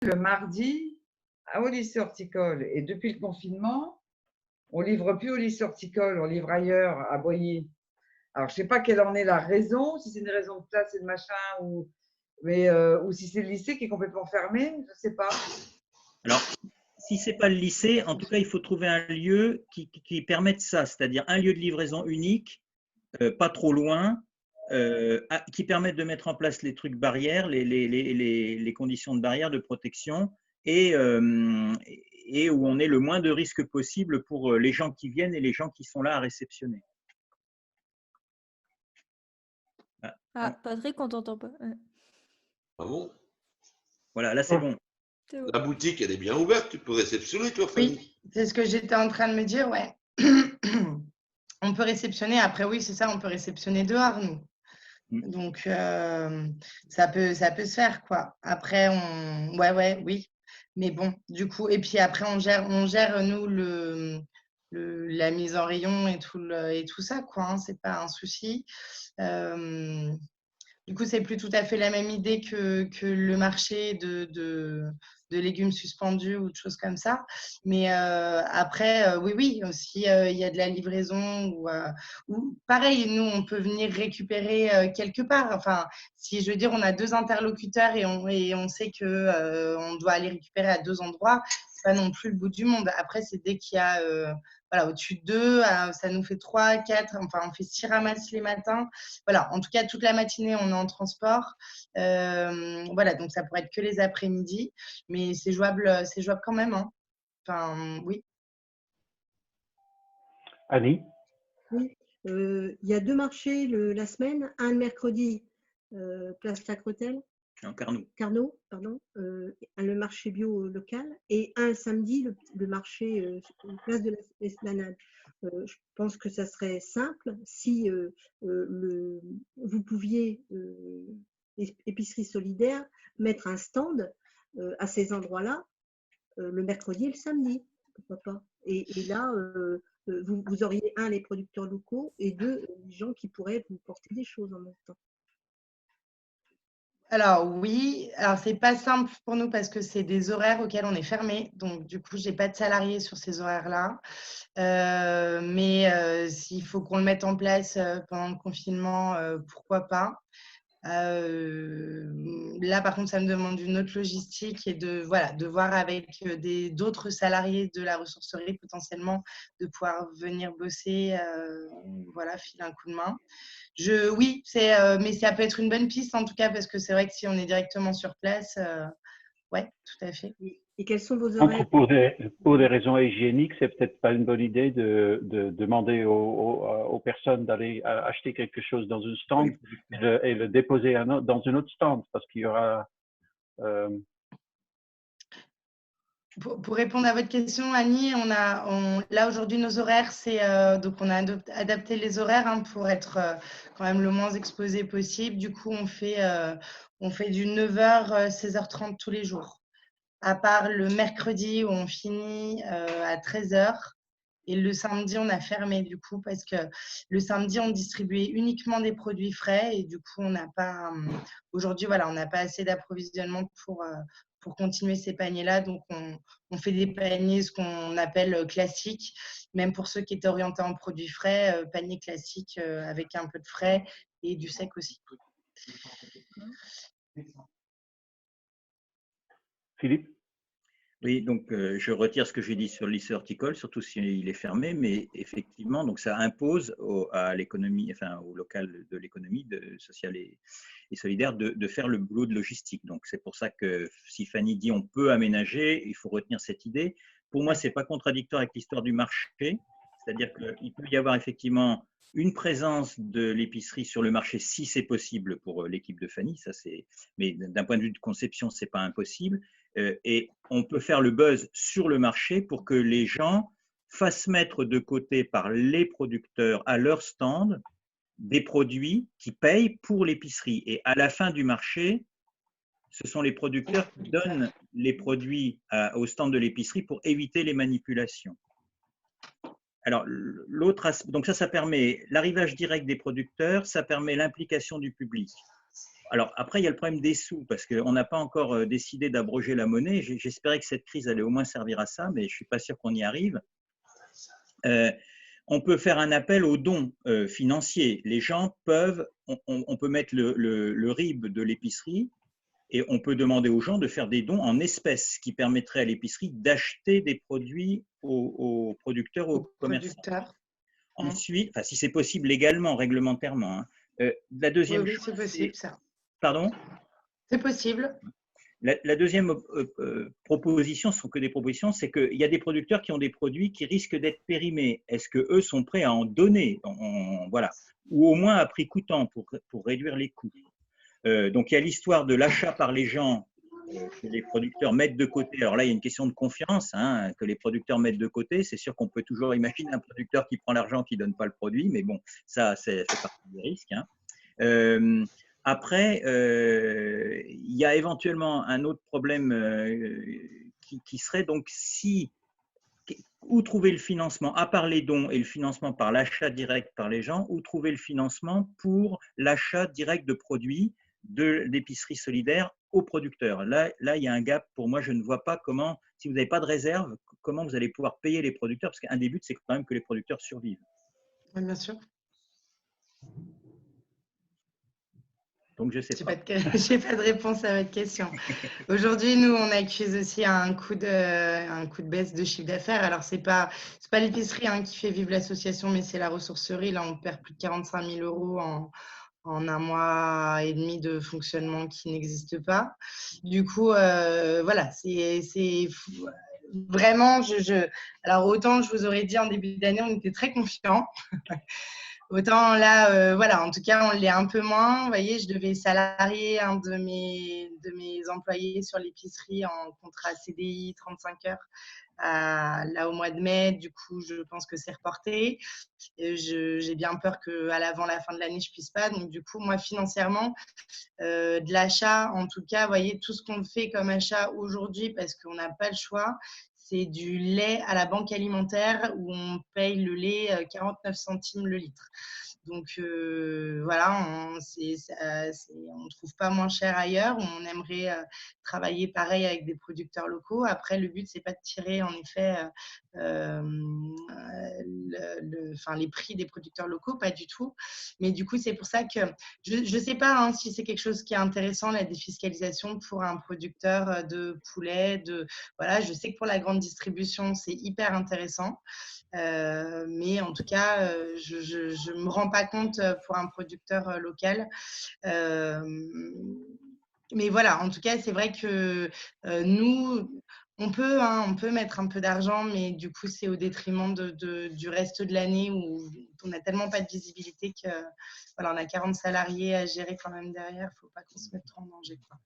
le mardi au lycée horticole. Et depuis le confinement, on livre plus au lycée horticole, on livre ailleurs, à Boyer. Alors, je ne sais pas quelle en est la raison, si c'est une raison de place et de machin, ou si c'est le lycée qui est complètement fermé, je ne sais pas. Alors, si ce n'est pas le lycée, en tout cas, il faut trouver un lieu qui permette ça, c'est-à-dire un lieu de livraison unique, pas trop loin, qui permette de mettre en place les trucs barrières, les conditions de barrière, de protection, et où on ait le moins de risques possible pour les gens qui viennent et les gens qui sont là à réceptionner. Ah, Patrick, on t'entend pas. Ah bon? Voilà, là c'est bon. La boutique, elle est bien ouverte, tu peux réceptionner, toi, Fanny? Oui, c'est ce que j'étais en train de me dire, ouais. On peut réceptionner, après oui, c'est ça, on peut réceptionner dehors, nous. Donc, ça peut se faire, quoi. Après, oui. Mais bon, du coup, et puis après, on gère nous, la mise en rayon et tout ça, quoi. Hein, c'est pas un souci. Du coup, c'est plus tout à fait la même idée que le marché de légumes suspendus ou de choses comme ça. Mais après, oui, aussi, il y a de la livraison ou pareil, nous, on peut venir récupérer quelque part. Enfin, si je veux dire, on a 2 interlocuteurs et on sait que on doit aller récupérer à 2 endroits, c'est pas non plus le bout du monde. Après, c'est dès qu'il y a voilà, au-dessus de 2, ça nous fait 3, 4, enfin, on fait 6 ramasses les matins. Voilà, en tout cas, toute la matinée, on est en transport. Voilà, donc ça pourrait être que les après-midi, mais c'est jouable quand même. Hein. Enfin, oui. Annie? Oui, il y a 2 marchés la semaine, un le mercredi, place Sacretel. Carnot, pardon, le marché bio local, et un samedi, le marché place de l'Esplanade. Je pense que ça serait simple si vous pouviez, épicerie solidaire, mettre un stand à ces endroits-là le mercredi et le samedi, pourquoi pas. Et là, vous auriez les producteurs locaux, et 2, les gens qui pourraient vous porter des choses en même temps. Alors oui, alors c'est pas simple pour nous parce que c'est des horaires auxquels on est fermé, donc du coup j'ai pas de salariés sur ces horaires-là. Mais s'il faut qu'on le mette en place pendant le confinement, pourquoi pas. Là par contre ça me demande une autre logistique et de voir avec d'autres salariés de la ressourcerie potentiellement de pouvoir venir bosser, filer un coup de main. Oui, mais ça peut être une bonne piste en tout cas, parce que c'est vrai que si on est directement sur place, ouais, tout à fait. Et quels sont vos horaires? Pour des raisons hygiéniques, c'est peut-être pas une bonne idée de demander aux personnes d'aller acheter quelque chose dans une stand et le déposer dans une autre stand, parce qu'il y aura… Pour répondre à votre question, Annie, là aujourd'hui nos horaires, donc on a adapté les horaires pour être quand même le moins exposé possible. Du coup, on fait du 9h, 16h30 tous les jours, à part le mercredi où on finit à 13h. Et le samedi, on a fermé du coup parce que le samedi, on distribuait uniquement des produits frais et du coup, on n'a pas aujourd'hui, on n'a pas assez d'approvisionnement pour continuer ces paniers-là. Donc, on fait des paniers, ce qu'on appelle classiques, même pour ceux qui étaient orientés en produits frais, paniers classiques avec un peu de frais et du sec aussi. Philippe? Oui, donc je retire ce que j'ai dit sur le lycée horticole, surtout s'il est fermé, mais effectivement, donc ça impose à l'économie, enfin au local de l'économie sociale et solidaire de faire le boulot de logistique. Donc c'est pour ça que si Fanny dit on peut aménager, il faut retenir cette idée. Pour moi, c'est pas contradictoire avec l'histoire du marché, c'est-à-dire qu'il peut y avoir effectivement une présence de l'épicerie sur le marché si c'est possible pour l'équipe de Fanny, mais d'un point de vue de conception, c'est pas impossible. Et on peut faire le buzz sur le marché pour que les gens fassent mettre de côté par les producteurs à leur stand des produits qui payent pour l'épicerie. Et à la fin du marché, ce sont les producteurs qui donnent les produits au stand de l'épicerie pour éviter les manipulations. Alors, l'autre aspect, donc ça permet l'arrivage direct des producteurs, ça permet l'implication du public. Alors, après, il y a le problème des sous, parce qu'on n'a pas encore décidé d'abroger la monnaie. J'espérais que cette crise allait au moins servir à ça, mais je ne suis pas sûr qu'on y arrive. On peut faire un appel aux dons financiers. Les gens peuvent, on peut mettre le RIB de l'épicerie et on peut demander aux gens de faire des dons en espèces, ce qui permettrait à l'épicerie d'acheter des produits aux producteurs, aux commerçants. Ensuite, enfin, si c'est possible légalement, réglementairement. La deuxième oui, chose, c'est possible, ça. Pardon ? C'est possible. La deuxième proposition, ce ne sont que des propositions, c'est qu'il y a des producteurs qui ont des produits qui risquent d'être périmés. Est-ce qu'eux sont prêts à en donner, voilà, ou au moins à prix coûtant pour réduire les coûts. Donc, il y a l'histoire de l'achat par les gens que les producteurs mettent de côté. Alors là, il y a une question de confiance que les producteurs mettent de côté. C'est sûr qu'on peut toujours imaginer un producteur qui prend l'argent, qui ne donne pas le produit, mais bon, ça fait partie des risques. Après, il y a éventuellement un autre problème qui serait donc où trouver le financement, à part les dons et le financement par l'achat direct par les gens, où trouver le financement pour l'achat direct de produits d'épicerie solidaire aux producteurs. Là, il y a un gap. Pour moi, je ne vois pas comment, si vous n'avez pas de réserve, comment vous allez pouvoir payer les producteurs, parce qu'un des buts, c'est quand même que les producteurs survivent. Oui, bien sûr. Donc, je ne sais pas. Je n'ai pas de réponse à votre question. Aujourd'hui, nous, on accuse aussi un coup de baisse de chiffre d'affaires. Alors, ce n'est pas l'épicerie qui fait vivre l'association, mais c'est la ressourcerie. Là, on perd plus de 45 000 € en un mois et demi de fonctionnement qui n'existe pas. Du coup, voilà, c'est vraiment… Alors, autant je vous aurais dit en début d'année, on était très confiants. Autant là, voilà, en tout cas, on l'est un peu moins. Vous voyez, je devais salarier un de mes employés sur l'épicerie en contrat CDI 35 heures là au mois de mai. Du coup, je pense que c'est reporté. J'ai bien peur qu'à la fin de l'année, je ne puisse pas. Donc, du coup, moi, financièrement, de l'achat, en tout cas, vous voyez, tout ce qu'on fait comme achat aujourd'hui, parce qu'on n'a pas le choix, c'est du lait à la banque alimentaire où on paye le lait 49 centimes le litre. Donc, voilà, on ne trouve pas moins cher ailleurs. On aimerait travailler pareil avec des producteurs locaux. Après, le but, ce n'est pas de tirer, en effet, les prix des producteurs locaux, pas du tout. Mais du coup, c'est pour ça que je ne sais pas si c'est quelque chose qui est intéressant, la défiscalisation pour un producteur de poulet. Voilà, je sais que pour la grande distribution, c'est hyper intéressant. Mais en tout cas, je ne me rends pas compte pour un producteur local. Mais voilà, en tout cas, c'est vrai que nous, on peut mettre un peu d'argent, mais du coup, c'est au détriment du reste de l'année où on n'a tellement pas de visibilité que voilà, on a 40 salariés à gérer quand même derrière. Il ne faut pas qu'on se mette trop en danger, quoi.